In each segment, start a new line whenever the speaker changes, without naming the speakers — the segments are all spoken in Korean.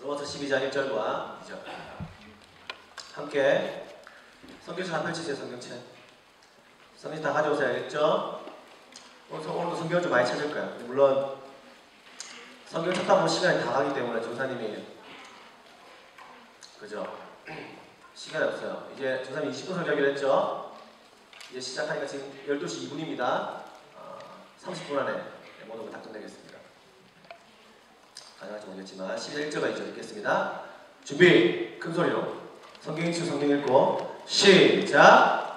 로마서 12장 1절과 2절 함께 성경책 다 펼치세요. 성경책 다 가져오세요. 알겠죠? 오늘도 성경을 좀 많이 찾을 거야. 물론 성경 찾다 보면 시간이 다 가기 때문에 전사님이 그죠? 시간이 없어요. 이제 전사님이 20분 설교하기로 했죠? 이제 시작하니까 지금 12시 2분입니다 30분 안에 모든 걸 다 끝내겠습니다. 가능할지 모르겠지만 11절과 2절 읽겠습니다. 준비! 큰 소리로 성경 읽고 성경 읽고 시작!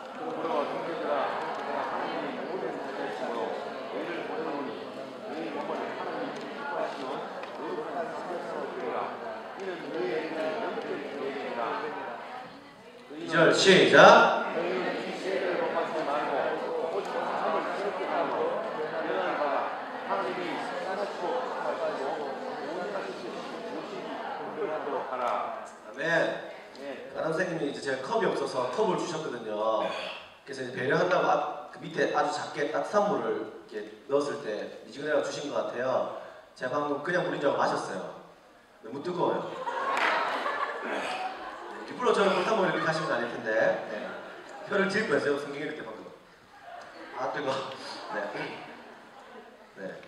시작! 아멘. 가람 선생님이 이제 제가 컵이 없어서 컵을 주셨거든요. 그래서 이제 배려한다고 그 밑에 아주 작게 따뜻한 물을 이렇게 넣었을 때 미지근해가 주신 것 같아요. 제가 방금 그냥 물인 줄 알고 마셨어요. 너무 뜨거워요. 물론 저는 물타 먹으면 이렇게 하시면 아닐 텐데 네. 혀를 질 뻔했어요. 성경 읽을 때 방금. 아 뜨거워. 네. 네.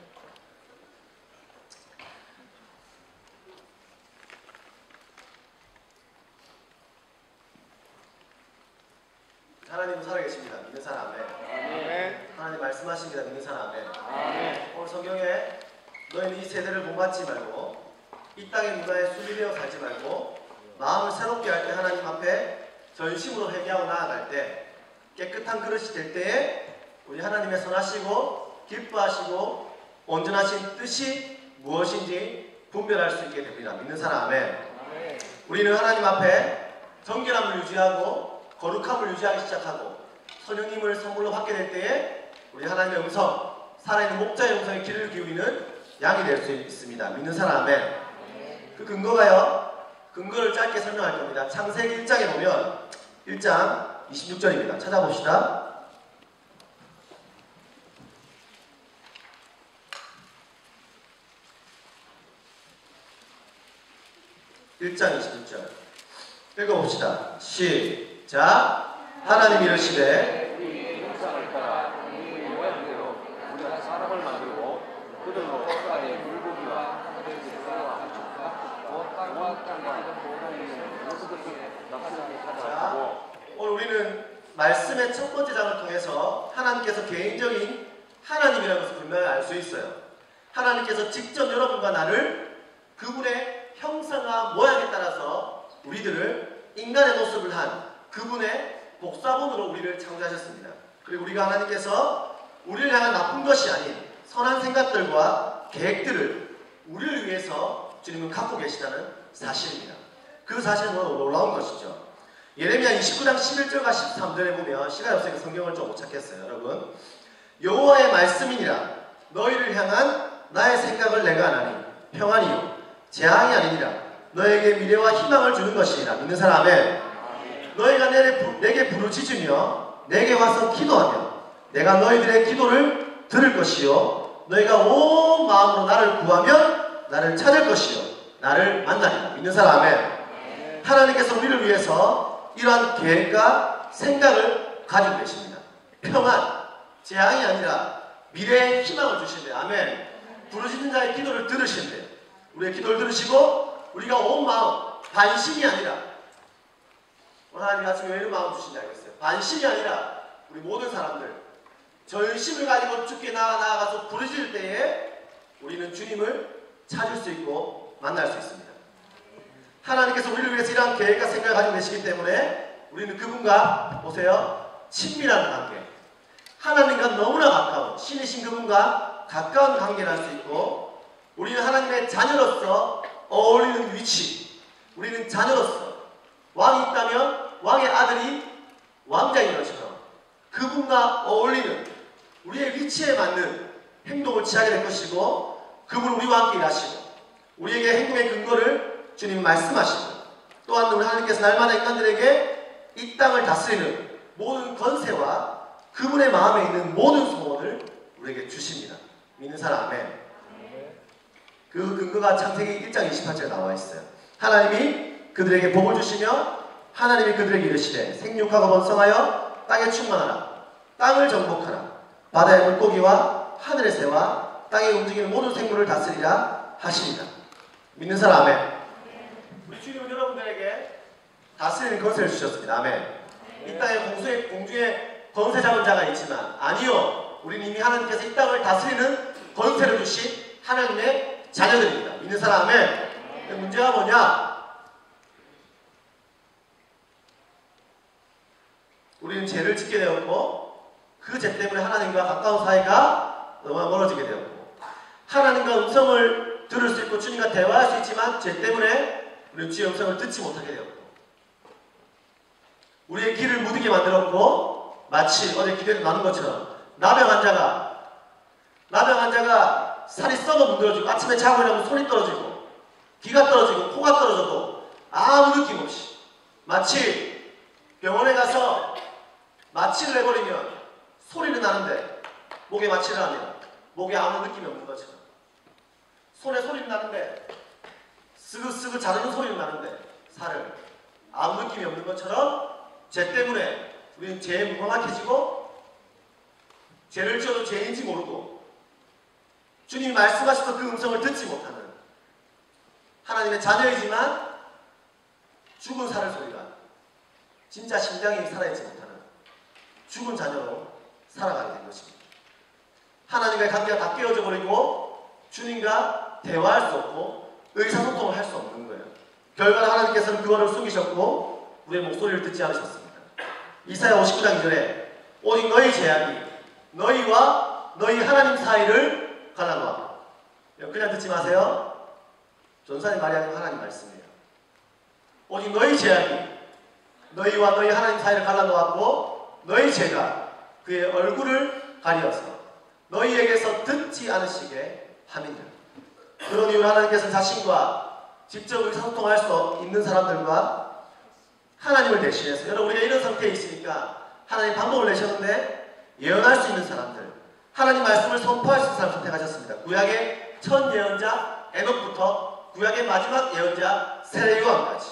하나님은 살아계십니다. 믿는 사람 아멘. 아멘. 하나님 말씀하십니다. 믿는 사람 아멘. 아멘. 오늘 성경에 너희는 이 세대를 본받지 말고 이 땅의 문화에 순리되어 살지 말고 마음을 새롭게 할 때 하나님 앞에 전심으로 회개하고 나아갈 때 깨끗한 그릇이 될 때에 우리 하나님의 선하시고 기뻐하시고 온전하신 뜻이 무엇인지 분별할 수 있게 됩니다. 믿는 사람 아멘. 우리는 하나님 앞에 정결함을 유지하고 거룩함을 유지하기 시작하고 성령님을 선물로 받게 될 때에 우리 하나님의 음성, 살아있는 목자의 음성에 귀를 기울이는 양이 될 수 있습니다. 믿는 사람 아멘. 그 근거가요. 근거를 짧게 설명할 겁니다. 창세기 1장에 보면 1장 26절입니다. 찾아봅시다. (1장 26절) 읽어봅시다. 시작! 하나님 이르시되
우리 형상을 따라 우리 모양대로 우리가 사람을 만들고 그들로 땅의 물고기와 하늘의 새와 땅과 땅과 모든 것을 납치하게 찾아가고.
오늘 우리는 말씀의 첫 번째 장을 통해서 하나님께서 개인적인 하나님이라는 것을 분명히 알 수 있어요. 하나님께서 직접 여러분과 나를 그분의 형상과 모양에 따라서 우리들을 인간의 모습을 한 그분의 복사본으로 우리를 창조하셨습니다. 그리고 우리가 하나님께서 우리를 향한 나쁜 것이 아닌 선한 생각들과 계획들을 우리를 위해서 주님은 갖고 계시다는 사실입니다. 그 사실은 놀라운 것이죠. 예레미야 29장 11절과 13절에 보면 시간이 없으니까 성경을 좀 못 찾겠어요. 여러분 여호와의 말씀이니라 너희를 향한 나의 생각을 내가 하나니 평안이요 재앙이 아니니라 너에게 미래와 희망을 주는 것이니라. 믿는 사람 아멘. 너희가 내게 부르짖으며 내게 와서 기도하며 내가 너희들의 기도를 들을 것이요 너희가 온 마음으로 나를 구하면 나를 찾을 것이요 나를 만나리라. 믿는 사람 아멘. 하나님께서 우리를 위해서 이러한 계획과 생각을 가지고 계십니다. 평안, 재앙이 아니라 미래의 희망을 주신대요. 아멘. 부르짖는 자의 기도를 들으신대요. 우리의 기도를 들으시고 우리가 온 마음, 반심이 아니라 오늘 하나님 아침에 왜 이런 마음 주신지 알겠어요. 반심이 아니라 우리 모든 사람들 전심을 가지고 주께 나아가서 부르짖을 때에 우리는 주님을 찾을 수 있고 만날 수 있습니다. 하나님께서 우리를 위해서 이러한 계획과 생각을 가지고 계시기 때문에 우리는 그분과 보세요. 친밀한 관계, 하나님과 너무나 가까운 신이신 그분과 가까운 관계를 할 수 있고 우리는 하나님의 자녀로서 어울리는 위치, 우리는 자녀로서 왕이 있다면 왕의 아들이 왕자인 것처럼 그분과 어울리는 우리의 위치에 맞는 행동을 취하게 될 것이고 그분은 우리와 함께 일하시고 우리에게 행동의 근거를 주님 말씀하시고 또한 우리 하나님께서 날마다 인간들에게 이 땅을 다스리는 모든 권세와 그분의 마음에 있는 모든 소원을 우리에게 주십니다. 믿는 사람 아멘. 그 근거가 창세기 1장 28절에 나와 있어요. 하나님이 그들에게 복을 주시며 하나님이 그들에게 이르시되 생육하고 번성하여 땅에 충만하라. 땅을 정복하라. 바다의 물고기와 하늘의 새와 땅에 움직이는 모든 생물을 다스리라 하시니라. 믿는 사람 아멘. 우리 주님은 여러분들에게 다스리는 권세를 주셨습니다. 아멘. 이 땅에 공중에 권세 잡은 자가 있지만 아니요. 우리는 이미 하나님께서 이 땅을 다스리는 권세를 주신 하나님의 자녀들입니다. 믿는 사람 아멘. 근데 문제가 뭐냐? 우리는 죄를 짓게 되었고 그 죄 때문에 하나님과 가까운 사이가 너무나 멀어지게 되었고 하나님과 음성을 들을 수 있고 주님과 대화할 수 있지만 죄 때문에 우리는 주의 음성을 듣지 못하게 되었고 우리의 귀를 무디게 만들었고 마치 어제 기도에서 나눈 것처럼 나병 환자가 살이 썩어 문드러지고 아침에 자고 일어나면 손이 떨어지고 귀가 떨어지고 코가 떨어져도 아무 느낌 없이 마치 병원에 가서 마취를 해버리면 소리는 나는데 목에 마취를 하면 목에 아무 느낌이 없는 것처럼 손에 소리는 나는데 스그스그 자르는 소리는 나는데 살을 아무 느낌이 없는 것처럼 죄 때문에 우리는 죄에 무감각해지고 죄를 지어도 죄인지 모르고 주님이 말씀하셔서 그 음성을 듣지 못하는 하나님의 자녀이지만 죽은 살을 소리가 진짜 심장이 살아있지 못하는 죽은 자녀로 살아가게 된 것입니다. 하나님과의 관계가 다 깨어져 버리고 주님과 대화할 수 없고 의사소통을 할 수 없는 거예요. 결과는 하나님께서는 그거를 숨기셨고 우리의 목소리를 듣지 않으셨습니다. 이사야 59장 2절에 오직 너희 제약이 너희와 너희 하나님 사이를 갈라놓아. 그냥 듣지 마세요. 전사님 말이 아니고 하나님 말씀이에요. 오직 너희 제약이 너희와 너희 하나님 사이를 갈라놓았고 너희 죄가 그의 얼굴을 가리어서 너희에게서 듣지 않으시게 함이니라. 그런 이유로 하나님께서 자신과 직접 의사소통할 수 있는 사람들과 하나님을 대신해서 여러분 우리가 이런 상태에 있으니까 하나님 방법을 내셨는데 예언할 수 있는 사람들 하나님 말씀을 선포할 수 있는 사람 선택하셨습니다. 구약의 첫 예언자 에녹부터 구약의 마지막 예언자 세례요한까지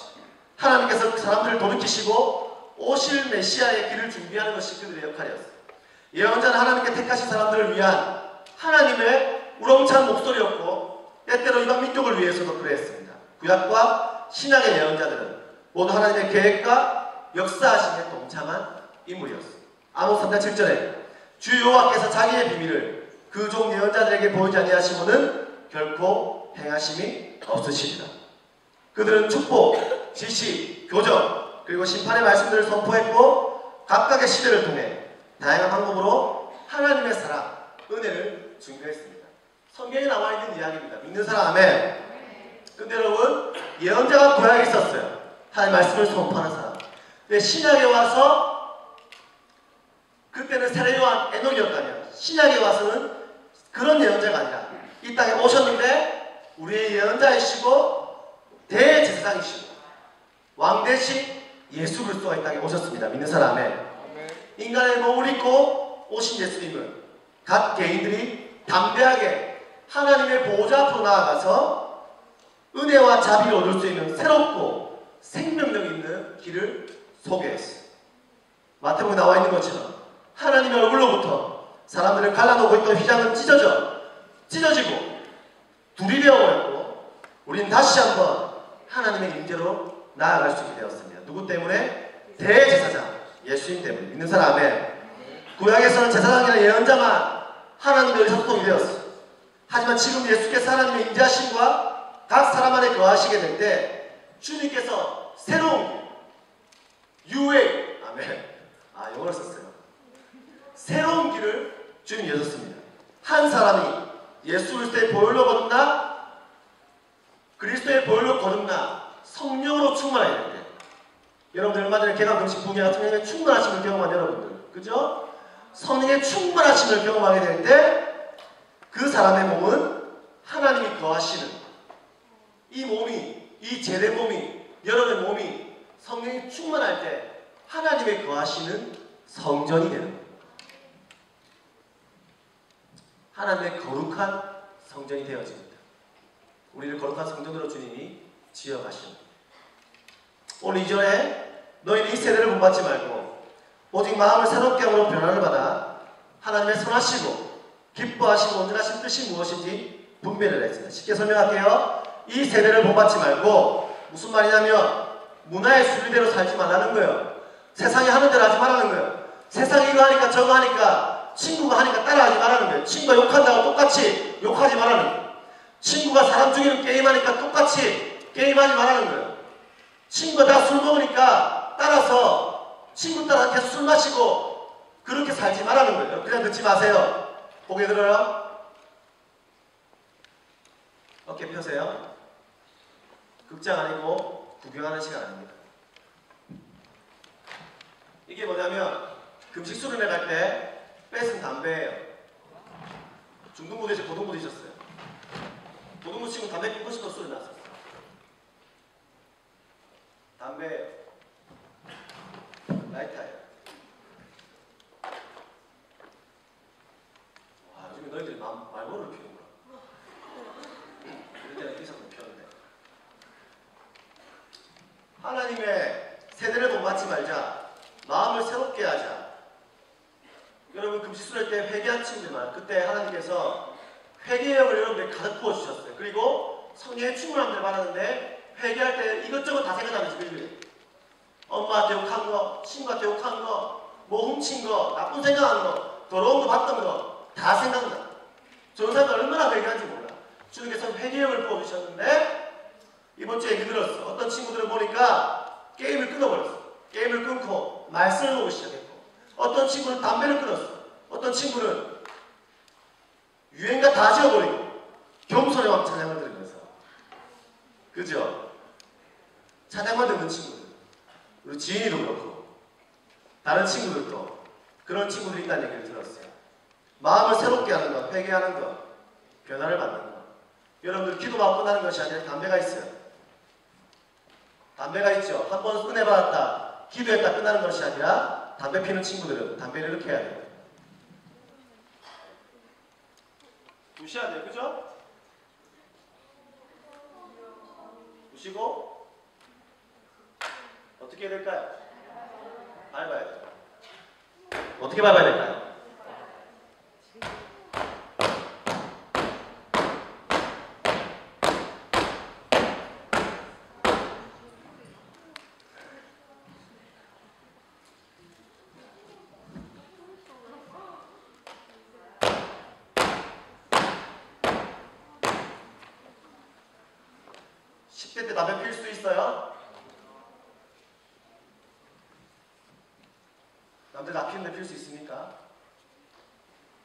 하나님께서 그 사람들을 돌이키시고 오실 메시아의 길을 준비하는 것이 그들의 역할이었어요. 예언자는 하나님께 택하신 사람들을 위한 하나님의 우렁찬 목소리였고 때때로 이방 민족을 위해서도 그랬습니다. 구약과 신약의 예언자들은 모두 하나님의 계획과 역사하심에 동참한 인물이었습니다. 아모스 3장 7절에 주 여호와께서 자기의 비밀을 그 종 예언자들에게 보이지 아니하시고는 결코 행하심이 없으시리라. 그들은 축복, 지시, 교정 그리고 심판의 말씀들을 선포했고 각각의 시대를 통해 다양한 방법으로 하나님의 사랑, 은혜를 증거했습니다. 성경에 나와 있는 이야기입니다. 믿는 사람 아멘. 근데 여러분 예언자가 구약에 있었어요. 하나님 말씀을 선포하는 사람. 근데 신약에 와서 그때는 세례요한 에녹이었다면 신약에 와서는 그런 예언자가 아니라 이 땅에 오셨는데 우리의 예언자이시고 대제사장이시고 왕 대신 예수 그리스도가 이 땅에 오셨습니다. 믿는 사람 아멘. 인간의 몸을 입고 오신 예수님은 각 개인들이 담대하게 하나님의 보호자 앞으로 나아가서 은혜와 자비를 얻을 수 있는 새롭고 생명력 있는 길을 소개했어요. 마태복음에 나와 있는 것처럼 하나님의 얼굴로부터 사람들을 갈라놓고 있던 휘장은 찢어지고 둘이 되어버렸고 우리는 다시 한번 하나님의 임재로 나아갈 수 있게 되었습니다. 누구 때문에? 대제사장 예수님 때문에. 믿는 사람 아멘. 구약에서는 제사장이나 예언자만 하나님의 의사소통이 되었어요. 하지만 지금 예수께서 하나님의 임재하심과 각 사람 안에 거하시게 될 때 주님께서 새로운 유의 아멘. 영어를 썼어요. 새로운 길을 주님이 여셨습니다. 한 사람이 예수 그리스도의 보혈로 거듭나 그리스도의 보혈로 거듭나 성령으로 충만해야 될 때 여러분들 얼마 전에 개가 금식 부흥회 같은 경우에 충만하심을 경험한 여러분들 그죠? 성령의 충만하심을 경험하게 될 때 그 사람의 몸은 하나님이 거하시는 이 몸이 이 제대 몸이 여러분의 몸이 성령이 충만할 때 하나님의 거하시는 성전이 되는 거예요. 하나님의 거룩한 성전이 되어집니다. 우리를 거룩한 성전으로 주님이 지어가시는 오늘 이전에 너희는 이 세대를 본받지 말고 오직 마음을 새롭게 함으로 변화를 받아 하나님의 선하시고 기뻐하시고 온전하신 뜻이 무엇인지 분별을 했습니다. 쉽게 설명할게요. 이 세대를 본받지 말고 무슨 말이냐면 문화의 순리대로 살지 말라는 거예요. 세상이 하는 대로 하지 말라는 거예요. 세상이 이거 하니까 저거 하니까 친구가 하니까 따라하지 말라는 거예요. 친구가 욕한다고 똑같이 욕하지 말라는 거예요. 친구가 사람 죽이는 게임하니까 똑같이 게임하지 말라는 거예요. 친구가 다 술 먹으니까 따라서 친구 따라 계속 술 마시고 그렇게 살지 말라는 거예요. 그냥 듣지 마세요. 고개 들어요. 어깨 펴세요. 극장 아니고 구경하는 시간 아닙니다. 이게 뭐냐면 금식 수련회 갈 때 뺏은 담배예요. 중등부 되시 고등부 되셨어요. 고등부 친구 담배 끊고 싶어 소리 났었어요. 담배예요. 라이터예요. 와, 요즘에 너희들이 말벌을 피우는구나. 이럴 때는 이삭을 피웠는데. 하나님의 세대를 본받지 말자. 마음을 새롭게 하자. 여러분 금식수련회 때 회개한 친구들 그때 하나님께서 회개의 영을 여러분들에게 가득 부어주셨어요. 그리고 성령의 충만함을 받았는데 회개할 때 이것저것 다 생각나면서 그래요. 엄마한테 욕한 거, 친구한테 욕한 거, 뭐 훔친 거, 나쁜 생각한 거, 더러운 거 봤던 거 다 생각나. 저는 사람들 얼마나 회개한지 몰라. 주님께서 회개의 영을 부어주셨는데 이번 주에 얘기 들었어. 어떤 친구들은 보니까 게임을 끊어버렸어. 게임을 끊고 말씀을 보기 시작했고 어떤 친구는 담배를 끊었어. 어떤 친구는 유행가 다 지워버리고 겸손의 왕 찬양을 들으면서 그죠? 찬양만 듣는 친구들 우리 지인이도 그렇고 다른 친구들도 그런 친구들이 있다는 얘기를 들었어요. 마음을 새롭게 하는 것, 회개하는 것, 변화를 받는 것. 여러분들 기도만 끝나는 것이 아니라 담배가 있어요. 담배가 있죠. 한 번 은혜 받았다, 기도했다 끝나는 것이 아니라 담배 피는 친구들은 담배를 이렇게 해야 돼요. 두셔야 돼요. 그죠? 두시고 어떻게 해야 될까요? 밟아야 돼요. 어떻게 밟아야 될까요? 10대 때 담배 필 수 있어요? 남들 나 피우는데 필 수 있습니까?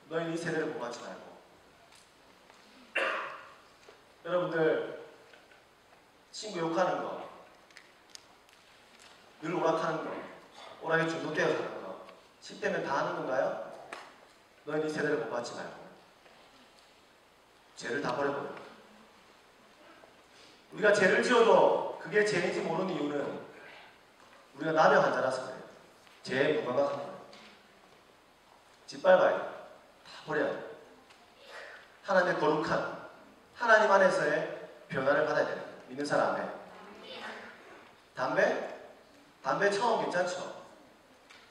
너희는 이 세대를 본받지 말고 여러분들 친구 욕하는 거 늘 오락하는 거 오락에 중독되어 사는 거 10대면 다 하는 건가요? 너희는 이 세대를 본받지 말고 죄를 다 버려버려. 우리가 죄를 지어도 그게 죄인지 모르는 이유는 우리가 남의 환자라서 그래요. 죄에 무감각한 거예요. 짓밟아야 돼요. 다 버려야 돼요. 하나님의 거룩한 하나님 안에서의 변화를 받아야 돼요. 믿는 사람에. 담배 처음 괜찮죠?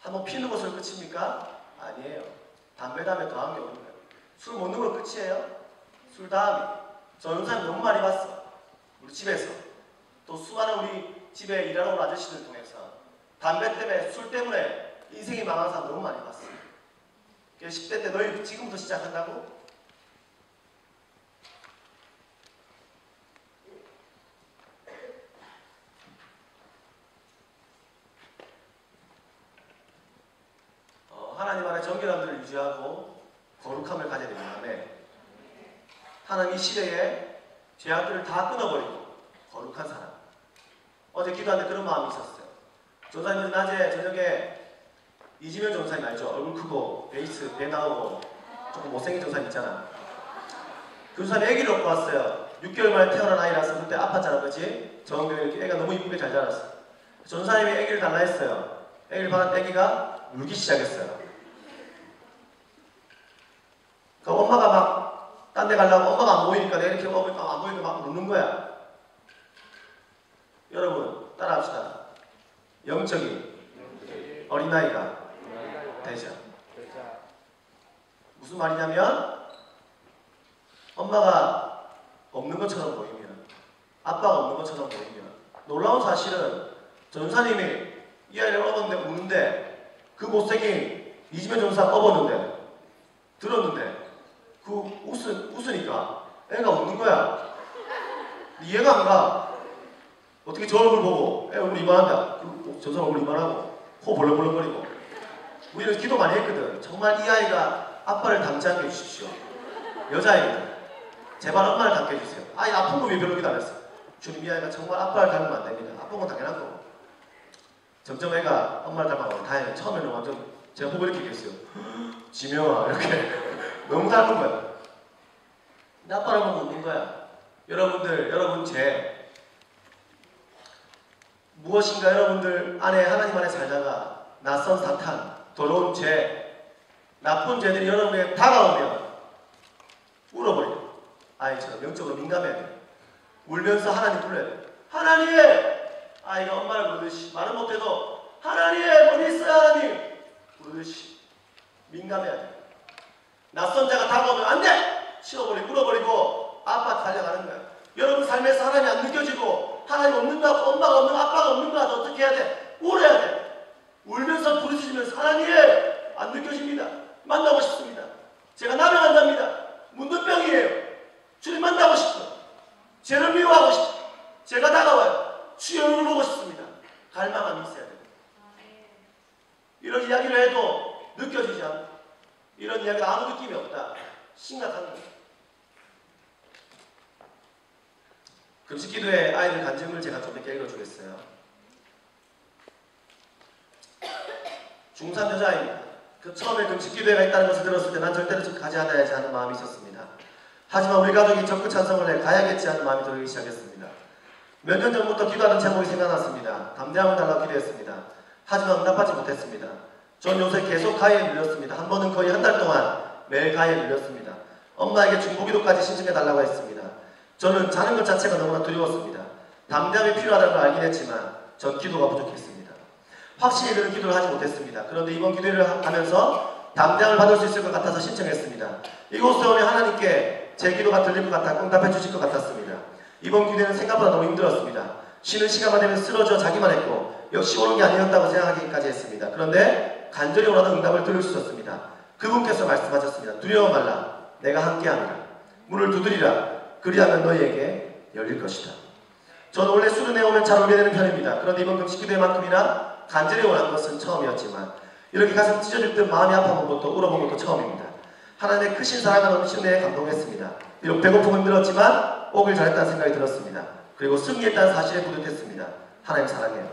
한번 피는 것으로 끝입니까? 아니에요. 담배 다음에 더한 게 오는 거예요. 술 먹는 걸 끝이에요? 술 다음에. 저 영상 너무 많이 봤어. 우리 집에서. 또 수많은 우리 집에 일하러 온 아저씨들 통해서 담배 때문에 술 때문에 인생이 망한 사람 너무 많이 봤어요. 10대 때 너희 지금부터 시작한다고? 하나님 안에 정결함을 유지하고 거룩함을 가져야 되는 다음에 하나님 이 시대에 죄악들을 다 끊어버리고 거룩한 사람. 어제 기도하는데 그런 마음이 있었어요. 전사님은 낮에 저녁에 이지면 전사님 알죠? 얼굴 크고 베이스 배 나오고 조금 못생긴 전사님 있잖아. 그 전사님 아기를 얻고 왔어요. 6개월 만에 태어난 아이라서 그때 아팠잖아. 그치? 정교에 이렇게 애가 너무 이쁘게 잘 자랐어. 전사님이 아기를 달라 했어요. 아기를 받은 아기가 울기 시작했어요. 그 엄마가 막 딴 데 가려고 엄마가 안 보이니까 내가 이렇게 먹으니까 안 보이니까 막 우는 거야. 여러분 따라합시다. 영적인 어린아이가 되자. 무슨 말이냐면 엄마가 없는 것처럼 보이면, 아빠가 없는 것처럼 보이면, 놀라운 사실은 전사님이 이 아이를 업었는데 우는데 그 못생긴 이지면 전사 업었는데 들었는데 그 웃으니까 애가 웃는 거야. 이해가 안 가. 어떻게 저 얼굴 보고 애 얼굴 이만한다. 그 전사 얼굴 이만하고 코 벌렁벌렁거리고. 우리는 기도 많이 했거든. 정말 이 아이가 아빠를 닮지 않게 해주십시오. 여자아이거든. 제발 엄마를 닮게 해주세요. 아이 아픈 거 왜 별로 기도 안 했어? 주님, 이 아이가 정말 아빠를 닮으면 안 됩니다. 아픈 건 당연한 거고. 점점 애가 엄마를 닮아가고 다행히 처음에는 완전 제가 보고 이렇게 얘기했어요. 지명아 이렇게 너무 닮은 거야. 내 아빠를 보면 웃는 거야. 여러분들, 여러분 죄 무엇인가 여러분들 안에 하나님 안에 살다가 낯선 사탄, 더러운 죄, 나쁜 죄들이 여러분에게 다가오면 울어버려요. 아이처럼 영적으로 민감해야 돼. 울면서 하나님 불러야 돼. 하나님! 아이가 엄마를 부르듯이 말은 못해도 하나님! 어디 있어요 하나님! 부르듯이 민감해야 돼. 낯선 자가 다가오면 안 돼! 치워버리고 울어버리고 아빠한테 달려가는 거야. 여러분 삶에서 하나님이 안 느껴지고 하나님 없는 거 같고 엄마가 없는 거 아빠가 없는 거 같아. 어떻게 해야 돼? 울어야 돼. 울면서 부르짖으면서 하나님! 안 느껴집니다. 만나고 싶습니다. 제가 나병한답니다. 문둥병이에요. 주님 만나고 싶어. 죄를 미워하고 싶어. 제가 다가와요. 주의 얼굴을 보고 싶습니다. 갈망함이 있어야 돼요. 이런 이야기를 해도 느껴지지 않고 이런 이야기가 아무 느낌이 없다. 심각한 거예요. 금식기도의 아이들 간증을 제가 좀 이렇게 읽어주겠어요. 중3 여자아이입니다. 그 처음에 금식기도회가 있다는 것을 들었을 때 난 절대로 가지 않아야지 하는 마음이 있었습니다. 하지만 우리 가족이 적극 찬성을 해 가야겠지 하는 마음이 들기 시작했습니다. 몇 년 전부터 기도하는 제목이 생각났습니다. 담대함을 달라고 기도했습니다. 하지만 응답하지 못했습니다. 전 요새 계속 가해에 눌렸습니다. 한 번은 거의 한 달 동안 매일 가해에 눌렸습니다. 엄마에게 중보기도까지 신청해달라고 했습니다. 저는 자는 것 자체가 너무나 두려웠습니다. 담대함이 필요하다는 걸 알긴 했지만 전 기도가 부족했습니다. 확실히 그런 기도를 하지 못했습니다. 그런데 이번 기도를 하면서 담대함을 받을 수 있을 것 같아서 신청했습니다. 이곳에 오면 하나님께 제 기도가 들릴 것 같아 응답해 주실 것 같았습니다. 이번 기도는 생각보다 너무 힘들었습니다. 쉬는 시간만 되면 쓰러져 자기만 했고 역시 오는 게 아니었다고 생각하기까지 했습니다. 그런데 간절히 원하는 응답을 들을 수 있었습니다. 그분께서 말씀하셨습니다. 두려워 말라. 내가 함께하리라. 문을 두드리라. 그리하면 너희에게 열릴 것이다. 저는 원래 수련회 오면 잘 오게 되는 편입니다. 그런데 이번 금식기도회만큼이나 간절히 원한 것은 처음이었지만 이렇게 가슴 찢어질 듯 마음이 아파본 것도 울어본 것도 처음입니다. 하나님의 크신 사랑과 넘치는 은혜에 감동했습니다. 비록 배고픔은 들었지만 오길 잘했다는 생각이 들었습니다. 그리고 승리했다는 사실에 뿌듯했습니다. 하나님 사랑해요.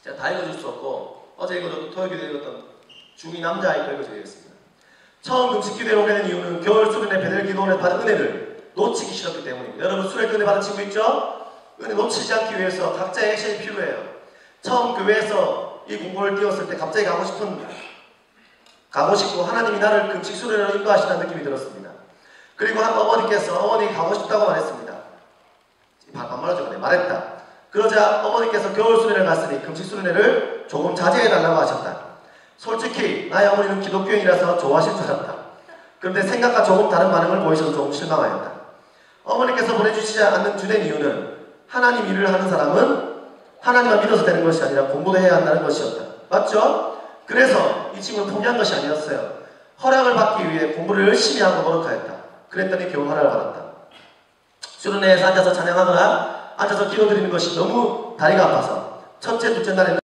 제가 다 읽어줄 수 없고 어제 읽어줬던 토요일에 읽었던 중2 남자아이 거 읽어드리겠습니다. 처음 금식기도에 오게 된 이유는 겨울 수련회 베델 기도원에서 받은 은혜를 놓치기 싫었기 때문입니다. 여러분 수련회 은혜 받은 친구 있죠? 은혜 놓치지 않기 위해서 각자의 액션이 필요해요. 처음 교회에서 이 공부를 띄웠을 때 갑자기 가고 싶고 하나님이 나를 금식 수련회로 인도하신다는 느낌이 들었습니다. 그리고 한 어머니께서 어머니 가고 싶다고 말했습니다. 반말하죠. 말했다. 그러자 어머니께서 겨울 수련회를 갔으니 금식 수련회를 조금 자제해달라고 하셨다. 솔직히 나의 어머니는 기독교인이라서 좋아하실 줄 알았다. 그런데 생각과 조금 다른 반응을 보이셔서 조금 실망하였다. 어머니께서 보내주시지 않는 주된 이유는 하나님 일을 하는 사람은 하나님만 믿어서 되는 것이 아니라 공부도 해야 한다는 것이었다. 맞죠? 그래서 이 친구는 포기한 것이 아니었어요. 허락을 받기 위해 공부를 열심히 하고 노력하였다. 그랬더니 겨우 허락을 받았다. 수련회에서 앉아서 찬양하거나 앉아서 기도드리는 것이 너무 다리가 아파서 첫째, 둘째 날에는